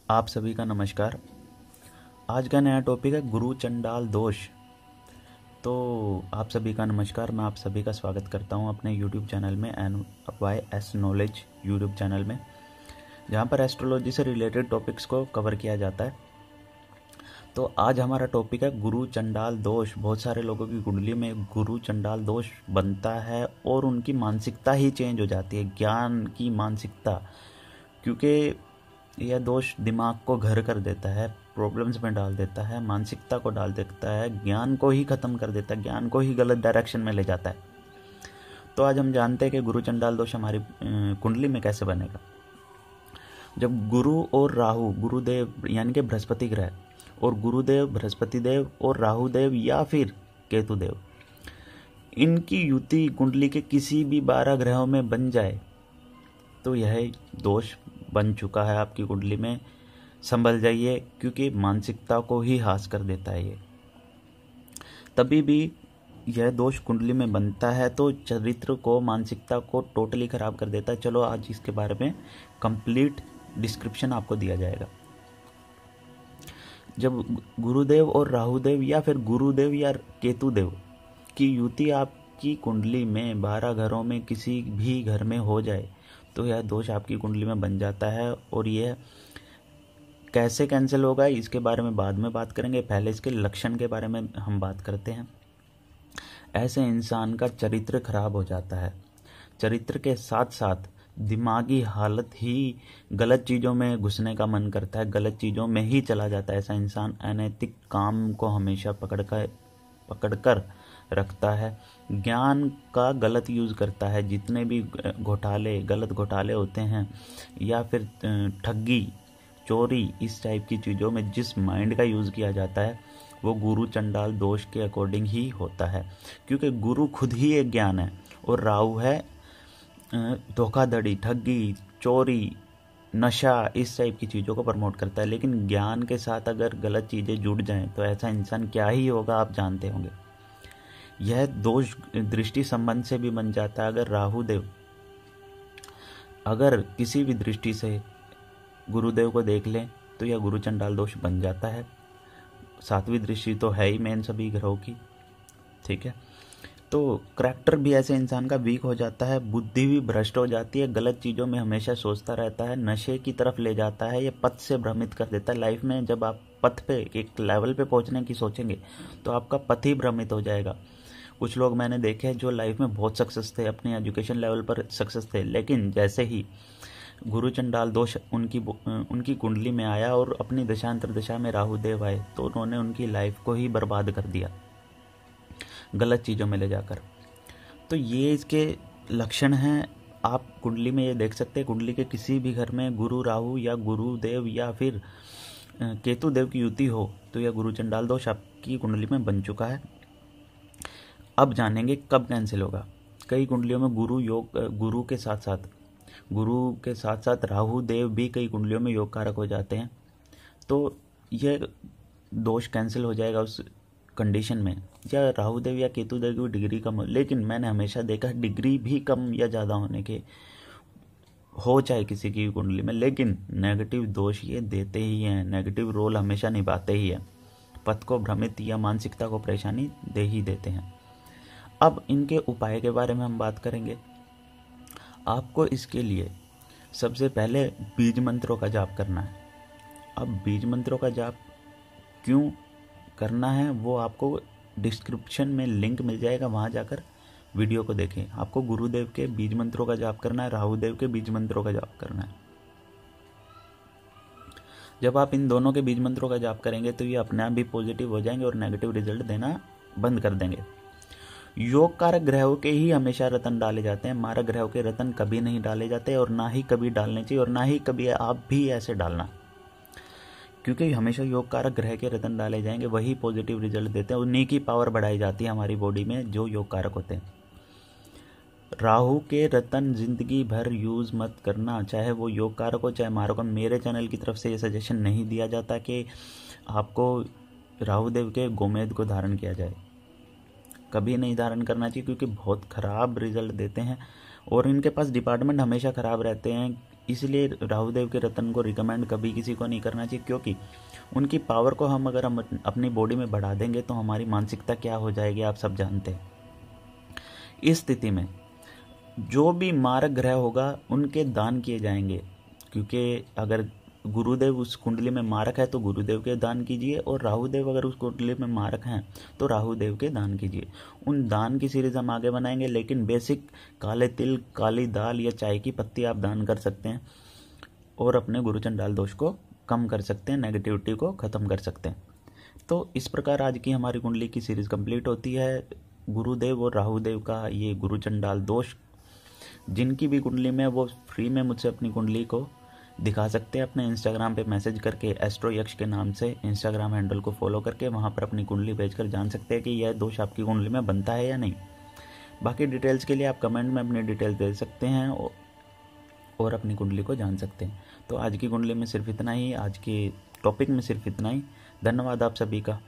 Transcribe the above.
आप सभी का नमस्कार। आज का नया टॉपिक है गुरु चंडाल दोष। तो आप सभी का नमस्कार, मैं आप सभी का स्वागत करता हूं अपने YouTube चैनल में NYS नॉलेज YouTube चैनल में, जहां पर एस्ट्रोलॉजी से रिलेटेड टॉपिक्स को कवर किया जाता है। तो आज हमारा टॉपिक है गुरु चंडाल दोष। बहुत सारे लोगों की कुंडली में गुरु चंडाल दोष बनता है और उनकी मानसिकता ही चेंज हो जाती है, ज्ञान की मानसिकता, क्योंकि यह दोष दिमाग को घर कर देता है, प्रॉब्लम्स में डाल देता है, मानसिकता को डाल देता है, ज्ञान को ही खत्म कर देता है, ज्ञान को ही गलत डायरेक्शन में ले जाता है। तो आज हम जानते हैं कि गुरु चंडाल दोष हमारी कुंडली में कैसे बनेगा। जब गुरु और राहु, गुरुदेव यानी कि बृहस्पति ग्रह और गुरुदेव, बृहस्पति देव और राहु देव या फिर केतु देव, इनकी युति कुंडली के किसी भी 12 ग्रहों में बन जाए तो यह दोष बन चुका है आपकी कुंडली में। संभल जाइए, क्योंकि मानसिकता को ही हास कर देता है ये। तभी भी यह दोष कुंडली में बनता है तो चरित्र को, मानसिकता को टोटली खराब कर देता है। चलो आज इसके बारे में कंप्लीट डिस्क्रिप्शन आपको दिया जाएगा। जब गुरुदेव और राहुदेव या फिर गुरुदेव या केतुदेव की युति आपकी कुंडली में 12 घरों में किसी भी घर में हो जाए तो यह दोष आपकी कुंडली में बन जाता है। और यह कैसे कैंसिल होगा इसके बारे में बाद में बात करेंगे, पहले इसके लक्षण के बारे में हम बात करते हैं। ऐसे इंसान का चरित्र खराब हो जाता है। चरित्र के साथ साथ दिमागी हालत ही, गलत चीज़ों में घुसने का मन करता है, गलत चीज़ों में ही चला जाता है। ऐसा इंसान अनैतिक काम को हमेशा पकड़कर रखता है, ज्ञान का गलत यूज़ करता है। जितने भी गलत घोटाले होते हैं या फिर ठगी, चोरी, इस टाइप की चीज़ों में जिस माइंड का यूज़ किया जाता है वो गुरु चंडाल दोष के अकॉर्डिंग ही होता है, क्योंकि गुरु खुद ही एक ज्ञान है और राहु है धोखाधड़ी, ठगी, चोरी, नशा, इस टाइप की चीज़ों को प्रमोट करता है। लेकिन ज्ञान के साथ अगर गलत चीज़ें जुड़ जाएं तो ऐसा इंसान क्या ही होगा, आप जानते होंगे। यह दोष दृष्टि संबंध से भी बन जाता है। अगर किसी भी दृष्टि से गुरुदेव को देख लें तो यह गुरु चंडाल दोष बन जाता है। 7वीं दृष्टि तो है ही मेन सभी ग्रहों की, ठीक है। तो करैक्टर भी ऐसे इंसान का वीक हो जाता है, बुद्धि भी भ्रष्ट हो जाती है, गलत चीज़ों में हमेशा सोचता रहता है, नशे की तरफ ले जाता है, ये पथ से भ्रमित कर देता है। लाइफ में जब आप पथ पे, एक लेवल पे पहुंचने की सोचेंगे तो आपका पथ ही भ्रमित हो जाएगा। कुछ लोग मैंने देखे हैं जो लाइफ में बहुत सक्सेस थे, अपने एजुकेशन लेवल पर सक्सेस थे, लेकिन जैसे ही गुरु चंडाल दोष उनकी कुंडली में आया और अपनी दशांतर दशा में राहु देव आए तो उन्होंने उनकी लाइफ को ही बर्बाद कर दिया गलत चीज़ों में ले जाकर। तो ये इसके लक्षण हैं। आप कुंडली में ये देख सकते हैं, कुंडली के किसी भी घर में गुरु राहु या गुरुदेव या फिर केतु देव की युति हो तो यह गुरु चंडाल दोष आपकी कुंडली में बन चुका है। अब जानेंगे कब कैंसिल होगा। कई कुंडलियों में गुरु के साथ साथ राहु देव भी कई कुंडलियों में योग कारक हो जाते हैं, तो यह दोष कैंसिल हो जाएगा उस कंडीशन में। या राहु देव या केतु देव की डिग्री कम हो, लेकिन मैंने हमेशा देखा डिग्री भी कम या ज़्यादा होने के हो चाहे किसी की कुंडली में, लेकिन नेगेटिव दोष ये देते ही हैं, नेगेटिव रोल हमेशा निभाते ही हैं, पथ को भ्रमित या मानसिकता को परेशानी दे ही देते हैं। अब इनके उपाय के बारे में हम बात करेंगे। आपको इसके लिए सबसे पहले बीज मंत्रों का जाप करना है। अब बीज मंत्रों का जाप क्यों करना है वो आपको डिस्क्रिप्शन में लिंक मिल जाएगा, वहाँ जाकर वीडियो को देखें। आपको गुरुदेव के बीज मंत्रों का जाप करना है, राहुदेव के बीज मंत्रों का जाप करना है। जब आप इन दोनों के बीज मंत्रों का जाप करेंगे तो ये अपने आप भी पॉजिटिव हो जाएंगे और नेगेटिव रिजल्ट देना बंद कर देंगे। योग कारक ग्रहों के ही हमेशा रत्न डाले जाते हैं, मारक ग्रहों के रत्न कभी नहीं डाले जाते और ना ही कभी डालने चाहिए, और ना ही कभी आप भी ऐसे डालना, क्योंकि हमेशा योग कारक ग्रह के रत्न डाले जाएंगे, वही पॉजिटिव रिजल्ट देते हैं। उन्हीं की पावर बढ़ाई जाती है हमारी बॉडी में जो योग कारक होते हैं। राहु के रत्न जिंदगी भर यूज़ मत करना, चाहे वो योग कारक हो चाहे मारक हो। मेरे चैनल की तरफ से ये सजेशन नहीं दिया जाता कि आपको राहुदेव के गोमेद को धारण किया जाए, कभी नहीं धारण करना चाहिए, क्योंकि बहुत ख़राब रिजल्ट देते हैं और इनके पास डिपार्टमेंट हमेशा ख़राब रहते हैं। इसलिए राहुदेव के रत्न को रिकमेंड कभी किसी को नहीं करना चाहिए, क्योंकि उनकी पावर को हम अगर हम अपनी बॉडी में बढ़ा देंगे तो हमारी मानसिकता क्या हो जाएगी आप सब जानते हैं। इस स्थिति में जो भी मारक ग्रह होगा उनके दान किए जाएंगे, क्योंकि अगर गुरुदेव उस कुंडली में मारक है तो गुरुदेव के दान कीजिए, और राहुदेव अगर उस कुंडली में मारक हैं तो राहुदेव के दान कीजिए। उन दान की सीरीज हम आगे बनाएंगे, लेकिन बेसिक काले तिल, काली दाल या चाय की पत्ती आप दान कर सकते हैं और अपने गुरु चंडाल दोष को कम कर सकते हैं, नेगेटिविटी को ख़त्म कर सकते हैं। तो इस प्रकार आज की हमारी कुंडली की सीरीज़ कंप्लीट होती है। गुरुदेव और राहुदेव का ये गुरु चंडाल दोष, जिनकी भी कुंडली में वो फ्री में मुझसे अपनी कुंडली को दिखा सकते हैं। अपने इंस्टाग्राम पे मैसेज करके एस्ट्रो यक्ष के नाम से इंस्टाग्राम हैंडल को फॉलो करके वहाँ पर अपनी कुंडली भेजकर जान सकते हैं कि यह दोष आपकी कुंडली में बनता है या नहीं। बाकी डिटेल्स के लिए आप कमेंट में अपनी डिटेल्स दे सकते हैं और अपनी कुंडली को जान सकते हैं। तो आज की कुंडली में सिर्फ इतना ही, आज के टॉपिक में सिर्फ इतना ही। धन्यवाद आप सभी का।